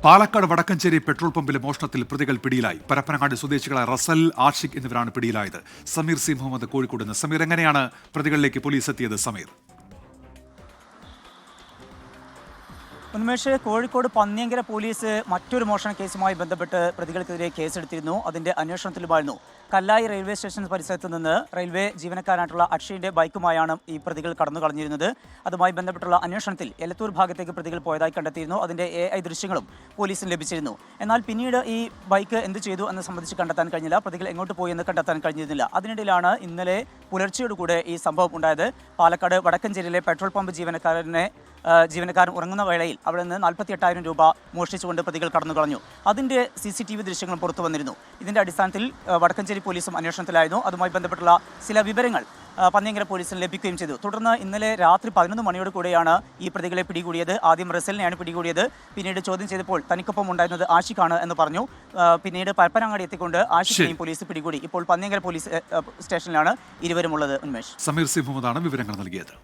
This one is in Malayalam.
പാലക്കാട് വടക്കഞ്ചേരി പെട്രോൾ പമ്പിലെ മോഷണത്തിൽ പ്രതികൾ പിടിയിലായി. പരപ്പനങ്ങാടി സ്വദേശികളായ റസൽ, ആഷിഖ് എന്നിവരാണ് പിടിയിലായത്. സമീർ സി മുഹമ്മദ് കോഴിക്കോട് നിന്ന്. സമീർ, എങ്ങനെയാണ് പ്രതികളിലേക്ക് പോലീസ് എത്തിയത്? സമീർ, ഉന്മേഷ്, കോഴിക്കോട് പന്നിയങ്കര പോലീസ് മറ്റൊരു മോഷണ കേസുമായി ബന്ധപ്പെട്ട് പ്രതികൾക്കെതിരെ കേസെടുത്തിരുന്നു. അതിന്റെ അന്വേഷണത്തിലുമായിരുന്നു. കല്ലായി റെയിൽവേ സ്റ്റേഷൻ പരിസരത്ത് നിന്ന് റെയിൽവേ ജീവനക്കാരനായിട്ടുള്ള അക്ഷയിന്റെ ബൈക്കുമായാണ് ഈ പ്രതികൾ കടന്നു കളഞ്ഞിരുന്നത്. അതുമായി ബന്ധപ്പെട്ടുള്ള അന്വേഷണത്തിൽ എലത്തൂർ ഭാഗത്തേക്ക് പ്രതികൾ പോയതായി കണ്ടെത്തിയിരുന്നു. അതിന്റെ AI ദൃശ്യങ്ങളും പോലീസിന് ലഭിച്ചിരുന്നു. എന്നാൽ പിന്നീട് ഈ ബൈക്ക് എന്ത് ചെയ്തു എന്ന് സംബന്ധിച്ച് കണ്ടെത്താൻ കഴിഞ്ഞില്ല. പ്രതികൾ എങ്ങോട്ട് പോയി എന്ന് കണ്ടെത്താൻ കഴിഞ്ഞിരുന്നില്ല. അതിനിടയിലാണ് ഇന്നലെ പുലർച്ചയോടുകൂടെ ഈ സംഭവം ഉണ്ടായത്. പാലക്കാട് വടക്കഞ്ചേരിയിലെ പെട്രോൾ പമ്പ് ജീവനക്കാരൻ ഉറങ്ങുന്ന വേളയിൽ അവിടെ നിന്ന് 48,000 രൂപ മോഷ്ടിച്ചുകൊണ്ട് പ്രതികൾ കടന്നു കളഞ്ഞു. അതിൻ്റെ CCTV ദൃശ്യങ്ങളും പുറത്തു വന്നിരുന്നു. ഇതിൻ്റെ അടിസ്ഥാനത്തിൽ വടക്കഞ്ചേരി പോലീസും അന്വേഷണത്തിലായിരുന്നു. അതുമായി ബന്ധപ്പെട്ടുള്ള ചില വിവരങ്ങൾ പന്നിയങ്കര പോലീസിന് ലഭിക്കുകയും ചെയ്തു. തുടർന്ന് ഇന്നലെ രാത്രി 11 മണിയോട് കൂടെയാണ് ഈ പ്രതികളെ പിടികൂടിയത്. ആദ്യം റസലിനെയാണ് പിടികൂടിയത്. പിന്നീട് ചോദ്യം ചെയ്തപ്പോൾ തനിക്കൊപ്പം ഉണ്ടായിരുന്നത് ആഷിഖാണ് എന്ന് പറഞ്ഞു. പിന്നീട് പരപ്പനങ്ങാടി എത്തിക്കൊണ്ട് ആഷിഖിനെയും പോലീസ് പിടികൂടി. ഇപ്പോൾ പന്നിയങ്കര പോലീസ് സ്റ്റേഷനിലാണ് ഇരുവരും ഉള്ളത്. ഉന്മേഷ്, സമീർ സി മുഹമ്മദാണ് വിവരങ്ങൾ നൽകിയത്.